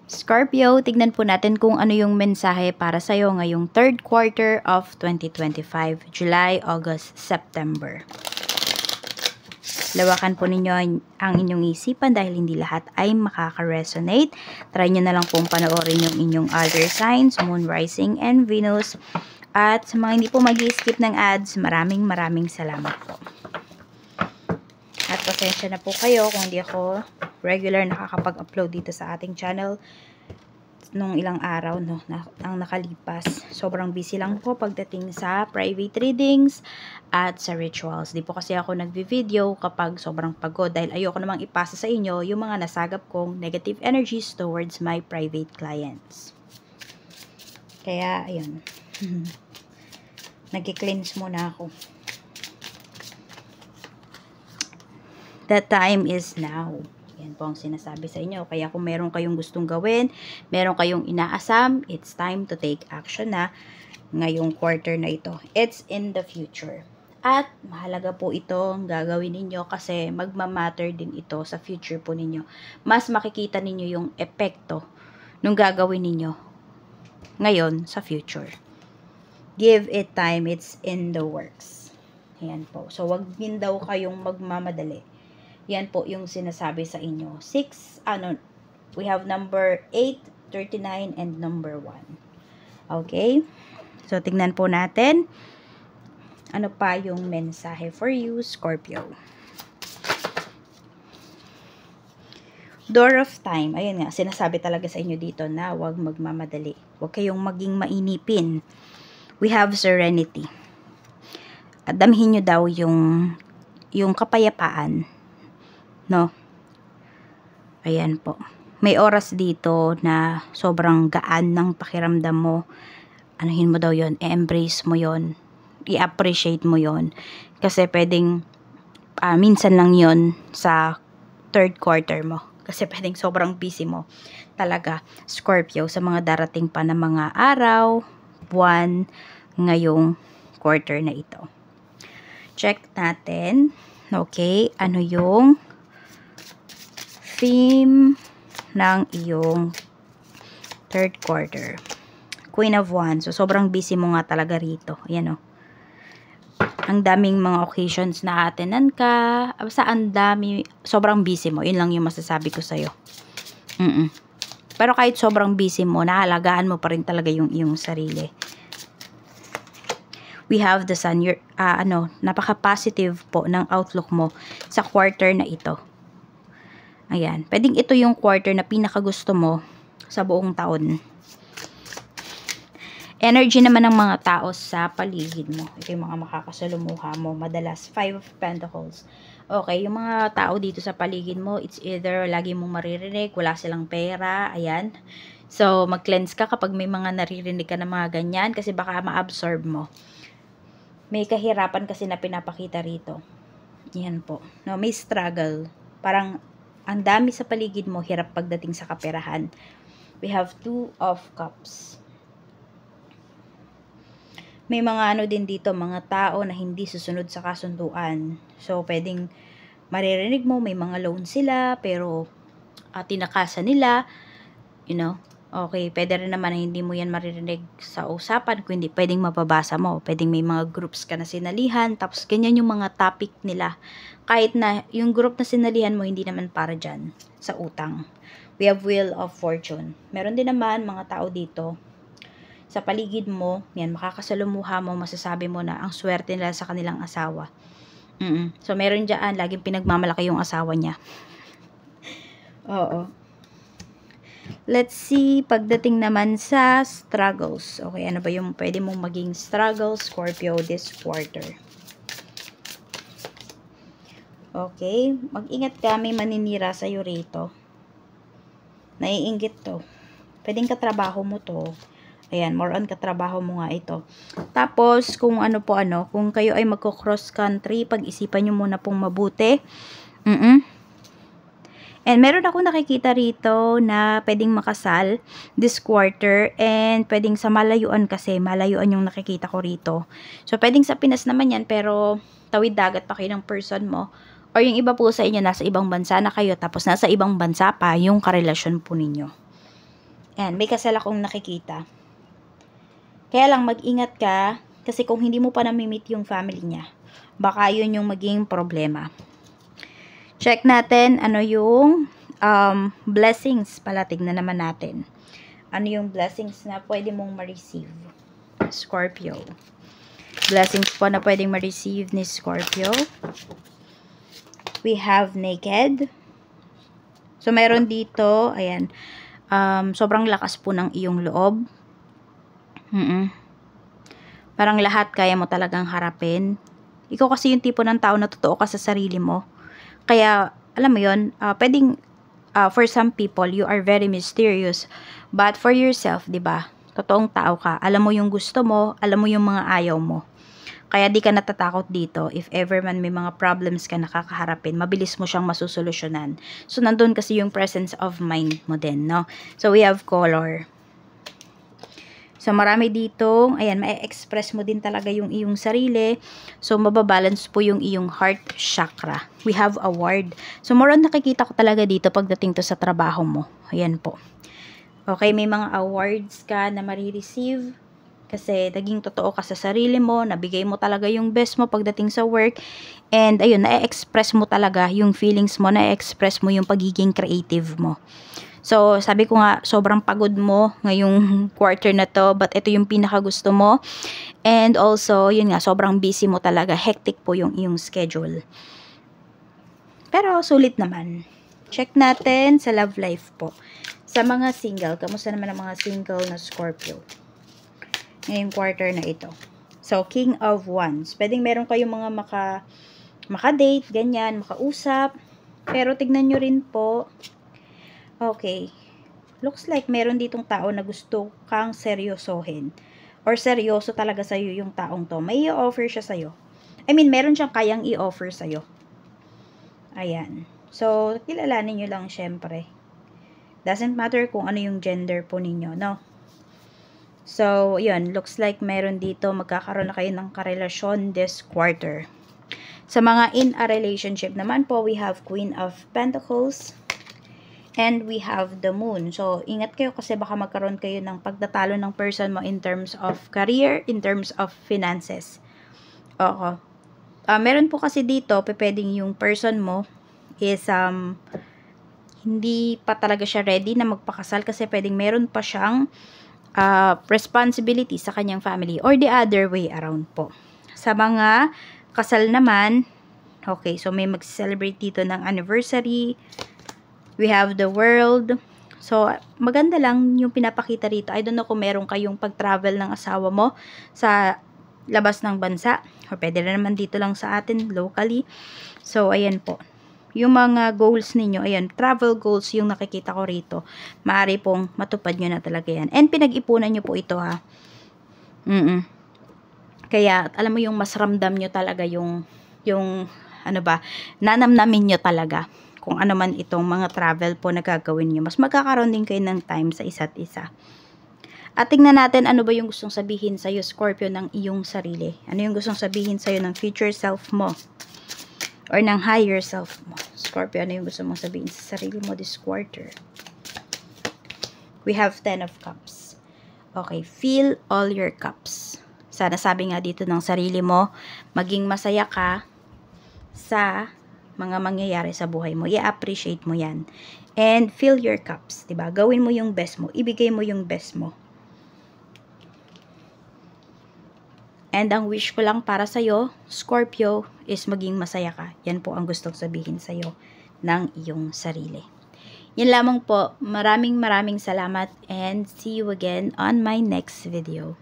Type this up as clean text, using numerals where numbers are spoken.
Scorpio, tignan po natin kung ano yung mensahe para sa'yo ngayong third quarter of 2025, July, August, September. Lawakan po ninyo ang inyong isipan dahil hindi lahat ay makaka-resonate. Try nyo na lang pong panoorin yung inyong other signs, Moon, Rising, and Venus. At sa mga hindi po mag-i-skip ng ads, maraming salamat po. At pasensya na po kayo kung hindi ako regular nakakapag-upload dito sa ating channel nung ilang araw ang nakalipas. Sobrang busy lang po pagdating sa private readings at sa rituals. Di po kasi ako nagvi-video kapag sobrang pagod dahil ayoko namang ipasa sa inyo yung mga nasagap kong negative energies towards my private clients. Kaya, ayun. Nag-cleanse muna ako. The time is now. Yan po ang sinasabi sa inyo. Kaya kung meron kayong gustong gawin, meron kayong inaasam, it's time to take action na ngayong quarter na ito. It's in the future. At mahalaga po itong gagawin ninyo kasi magmamatter din ito sa future po ninyo. Mas makikita ninyo yung epekto nung gagawin ninyo ngayon sa future. Give it time, it's in the works. Ayan po. So, wag din daw kayong magmamadali. Yan po yung sinasabi sa inyo. We have number 8, 39, and number 1. Okay? So, tignan po natin. Ano pa yung mensahe for you, Scorpio? Door of Time. Ayun nga, sinasabi talaga sa inyo dito na huwag magmamadali. Huwag kayong maging mainipin. We have Serenity. At damhin nyo daw yung kapayapaan. No? Ayan po. May oras dito na sobrang gaan ng pakiramdam mo. Anuhin mo daw yon, i-embrace mo yon, i-appreciate mo yon. Kasi pwedeng minsan lang yon sa third quarter mo. Kasi pwedeng sobrang busy mo. Talaga, Scorpio, sa mga darating pa na mga araw, buwan, ngayong quarter na ito. Check natin. Okay, ano yung theme ng iyong third quarter? Queen of Wands. So, sobrang busy mo nga talaga rito. Ayan o. Ang daming mga occasions na atenan ka. Basta ang dami. Sobrang busy mo. Yun lang yung masasabi ko sa'yo. Pero kahit sobrang busy mo, nahalagaan mo pa rin talaga yung iyong sarili. We have the Sun. Napaka-positive po ng outlook mo sa quarter na ito. Ayan. Pwedeng ito yung quarter na pinakagusto mo sa buong taon. Energy naman ng mga tao sa paligid mo. Ito yung mga makakasalumuha mo. Madalas, 5 of Pentacles. Okay, yung mga tao dito sa paligid mo, it's either lagi mong maririnig, wala silang pera, ayan. So, mag-cleanse ka kapag may mga naririnig ka na mga ganyan kasi baka ma-absorb mo. May kahirapan kasi na pinapakita rito. Yan po. No, may struggle. Parang ang dami sa paligid mo, hirap pagdating sa kaperahan. We have 2 of Cups. May mga din dito, mga tao na hindi susunod sa kasunduan. So, pwedeng maririnig mo, may mga loan sila, pero tinakasan nila, Okay, pwede rin naman na hindi mo yan maririnig sa usapan, kung hindi, pwedeng mapabasa mo. Pwedeng may mga groups ka na sinalihan, tapos ganyan yung mga topic nila. Kahit na yung group na sinalihan mo, hindi naman para dyan, sa utang. We have Wheel of Fortune. Meron din naman mga tao dito, sa paligid mo, yan, makakasalumuha mo, masasabi mo na ang swerte nila sa kanilang asawa. So, meron dyan, laging pinagmamalaki yung asawa niya. Oo. Let's see, pagdating naman sa struggles. Okay, ano ba yung pwede mong maging struggles, Scorpio, this quarter? Okay, mag-ingat ka, may maninira sa'yo rito. Naiinggit to. Pwedeng katrabaho mo to. Ayan, more on katrabaho mo nga ito. Tapos, kung kung kayo ay magko-cross country, pag-isipan nyo muna pong mabuti. And meron ako nakikita rito na pwedeng makasal this quarter and pwedeng sa malayuan kasi malayuan yung nakikita ko rito. So, pwedeng sa Pinas naman yan pero tawid dagat pa kayo ng person mo. Or yung iba po sa inyo nasa ibang bansa na kayo tapos nasa ibang bansa pa yung karelasyon po ninyo. Ayan, may kasal akong nakikita. Kaya lang mag-ingat ka kasi kung hindi mo pa namimit yung family niya, baka yun yung maging problema. Check natin ano yung blessings pala. Tignan naman natin. Ano yung blessings na pwede mong ma-receive? Scorpio. Blessings po na pwedeng ma-receive ni Scorpio. We have naked. So, meron dito, ayan, sobrang lakas po ng iyong loob. Parang lahat kaya mo talagang harapin. Ikaw kasi yung tipo ng tao na totoo ka sa sarili mo. Kaya, alam mo yun, pwedeng, for some people, you are very mysterious. But for yourself, diba? Totoong tao ka. Alam mo yung gusto mo, alam mo yung mga ayaw mo. Kaya di ka natatakot dito. If ever man may mga problems ka nakakaharapin, mabilis mo siyang masusolusyonan. So, nandun kasi yung presence of mind mo din, no? So, we have color. So, marami dito, ayan, ma-express mo din talaga yung iyong sarili. So, mababalance po yung iyong heart chakra. We have award. So, more on nakikita ko talaga dito pagdating to sa trabaho mo. Ayan po. Okay, may mga awards ka na marireceive. Kasi, naging totoo ka sa sarili mo. Nabigay mo talaga yung best mo pagdating sa work. And, ayun, na-express mo talaga yung feelings mo. Na-express mo yung pagiging creative mo. So, sabi ko nga, sobrang pagod mo ngayong quarter na to, but ito yung pinakagusto mo. And also, yun nga, sobrang busy mo talaga. Hectic po yung iyong schedule. Pero, sulit naman. Check natin sa love life po. Sa mga single, kamusta naman ang mga single na Scorpio? Ngayong quarter na ito. So, King of Wands. Pwedeng meron kayong mga maka-date, ganyan, makausap. Pero, tignan nyo rin po. Okay. Looks like meron ditong tao na gusto kang seryosohin. Or seryoso talaga sa'yo yung taong to. May i-offer siya sa'yo. I mean, meron siyang kayang i-offer sa'yo. Ayan. So, kilalanin nyo lang syempre. Doesn't matter kung ano yung gender po ninyo, no? So, yun. Looks like meron dito magkakaroon na kayo ng karelasyon this quarter. Sa mga in a relationship naman po, we have Queen of Pentacles. And we have the moon. So, ingat kayo kasi baka magkaroon kayo ng pagtatalo ng person mo in terms of career, in terms of finances. Oo. Meron po kasi dito, pwedeng yung person mo is hindi pa talaga siya ready na magpakasal kasi pwedeng meron pa siyang responsibility sa kanyang family or the other way around po. Sa mga kasal naman, okay, so may mag-celebrate dito ng anniversary. We have the world. So, maganda lang yung pinapakita rito. I don't know kung meron kayong pag-travel ng asawa mo sa labas ng bansa. O pwede na naman dito lang sa atin, locally. So, ayan po. Yung mga goals ninyo, ayan, travel goals yung nakikita ko rito. Maaari pong matupad nyo na talaga yan. And pinag-ipunan nyo po ito, ha. Kaya, alam mo yung mas ramdam nyo talaga yung ano ba, nanamnamin nyo talaga. Kung ano man itong mga travel po na gagawin nyo, mas magkakaroon din kayo ng time sa isa't isa. At tingnan natin ano ba yung gustong sabihin sa'yo, Scorpio, ng iyong sarili. Ano yung gustong sabihin sa'yo ng future self mo? Or ng higher self mo. Scorpio, ano yung gusto mong sabihin sa sarili mo this quarter? We have 10 of Cups. Okay, fill all your cups. Sana sabi nga dito ng sarili mo, maging masaya ka sa mga mangyayari sa buhay mo. I-appreciate mo yan. And fill your cups. Diba? Gawin mo yung best mo. Ibigay mo yung best mo. And ang wish ko lang para sa'yo, Scorpio, is maging masaya ka. Yan po ang gustong sabihin sa'yo ng iyong sarili. Yan lamang po. Maraming salamat and see you again on my next video.